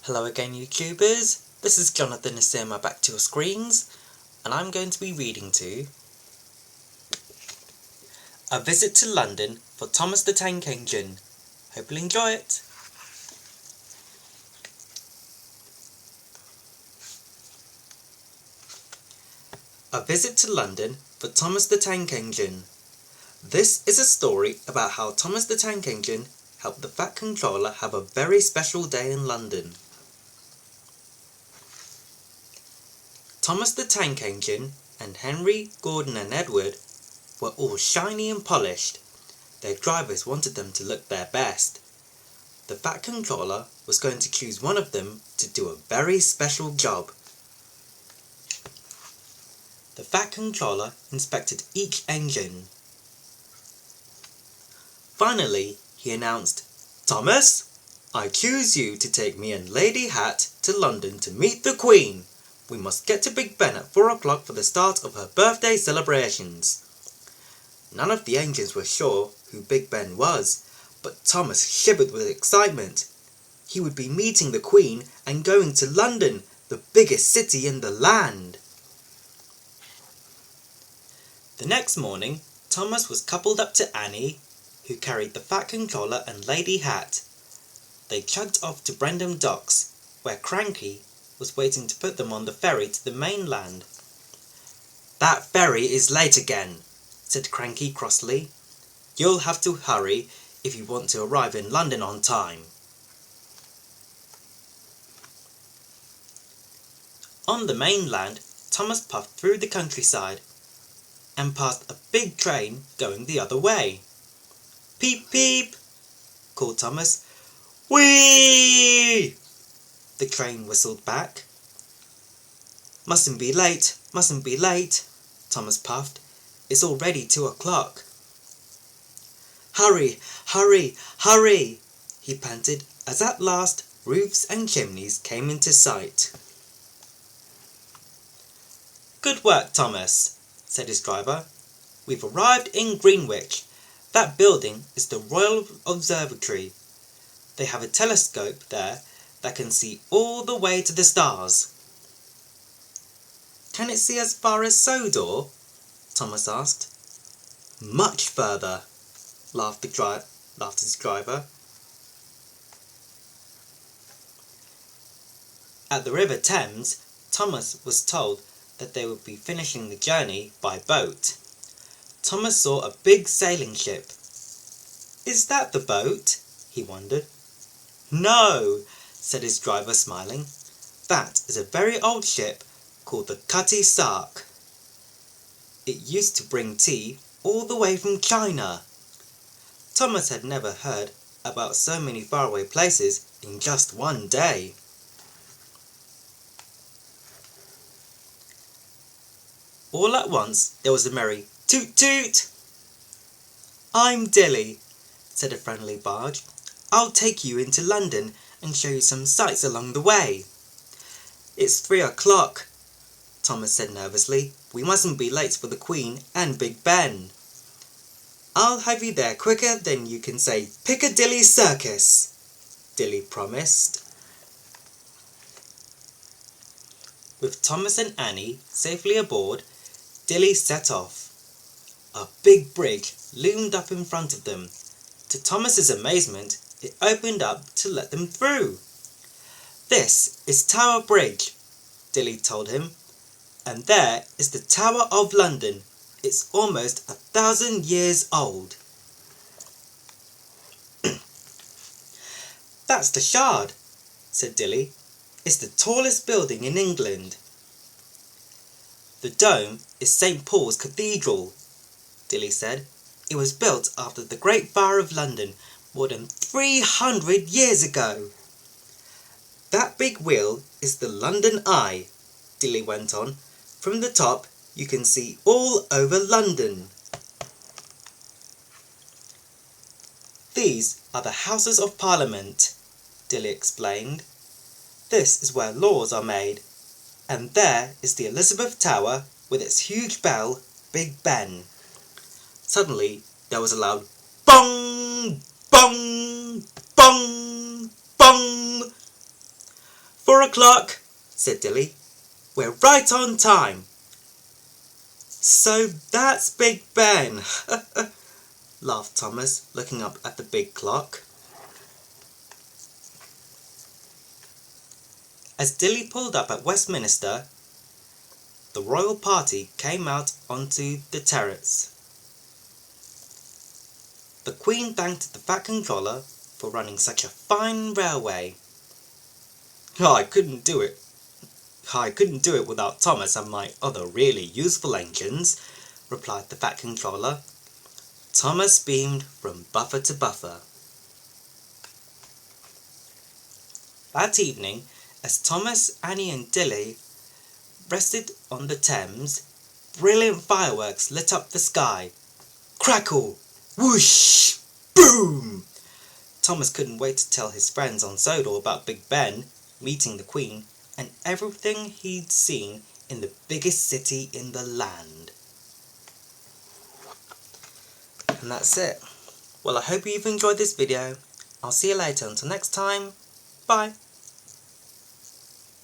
Hello again, YouTubers. This is Jonathan Asema back to your screens, and I'm going to be reading to A Visit to London for Thomas the Tank Engine. Hope you'll enjoy it. A Visit to London for Thomas the Tank Engine. This is a story about how Thomas the Tank Engine helped the Fat Controller have a very special day in London. Thomas the Tank Engine and Henry, Gordon and Edward were all shiny and polished. Their drivers wanted them to look their best. The Fat Controller was going to choose one of them to do a very special job. The Fat Controller inspected each engine. Finally, he announced, "Thomas, I choose you to take me and Lady HiT to London to meet the Queen. We must get to Big Ben at 4 o'clock for the start of her birthday celebrations." None of the engines were sure who Big Ben was, but Thomas shivered with excitement. He would be meeting the Queen and going to London, the biggest city in the land. The next morning, Thomas was coupled up to Annie, who carried the Fat Controller and Lady HiT. They chugged off to Brendam Docks, where Cranky was waiting to put them on the ferry to the mainland. "That ferry is late again," said Cranky crossly. "You'll have to hurry if you want to arrive in London on time." On the mainland, Thomas puffed through the countryside and passed a big train going the other way. "Peep, peep," called Thomas. "Whee!" the train whistled back. Mustn't be late, Thomas puffed. "It's already 2 o'clock. "Hurry, hurry, hurry," he panted, as at last roofs and chimneys came into sight. "Good work, Thomas," said his driver. "We've arrived in Greenwich. That building is the Royal Observatory. They have a telescope there that can see all the way to the stars." "Can it see as far as Sodor?" Thomas asked. "Much further," laughed his driver. At the River Thames, Thomas was told that they would be finishing the journey by boat. Thomas saw a big sailing ship. "Is that the boat?" he wondered. "No," said his driver, smiling. "That is a very old ship called the Cutty Sark. It used to bring tea all the way from China." Thomas had never heard about so many faraway places in just one day. All at once there was a merry toot toot. "I'm Dilly," said a friendly barge. "I'll take you into London and show you some sights along the way." "It's 3 o'clock, Thomas said nervously. "We mustn't be late for the Queen and Big Ben." "I'll have you there quicker than you can say Piccadilly Circus," Dilly promised. With Thomas and Annie safely aboard, Dilly set off. A big bridge loomed up in front of them. To Thomas's amazement, it opened up to let them through. "This is Tower Bridge," Dilly told him, "and there is the Tower of London. It's almost 1,000 years old." "That's the Shard," said Dilly. "It's the tallest building in England." "The dome is St. Paul's Cathedral," Dilly said. "It was built after the Great Fire of London more than 300 years ago." "That big wheel is the London Eye," Dilly went on. "From the top you can see all over London." "These are the Houses of Parliament," Dilly explained. "This is where laws are made. And there is the Elizabeth Tower with its huge bell, Big Ben." Suddenly there was a loud bong, bong, bong, bong. 4 o'clock, said Dilly. We're right on time. So that's Big Ben, laughed Thomas, looking up at the big clock. As Dilly pulled up at Westminster, the royal party came out onto the terrace. The Queen thanked the Fat Controller for running such a fine railway. I couldn't do it without Thomas and my other really useful engines, replied the Fat Controller. Thomas beamed from buffer to buffer. That evening, as Thomas, Annie and Dilly rested on the Thames, brilliant fireworks lit up the sky. Crackle! Whoosh! Boom! Thomas couldn't wait to tell his friends on Sodor about Big Ben meeting the Queen and everything he'd seen in the biggest city in the land. And that's it. Well, I hope you've enjoyed this video. I'll see you later. Until next time, bye!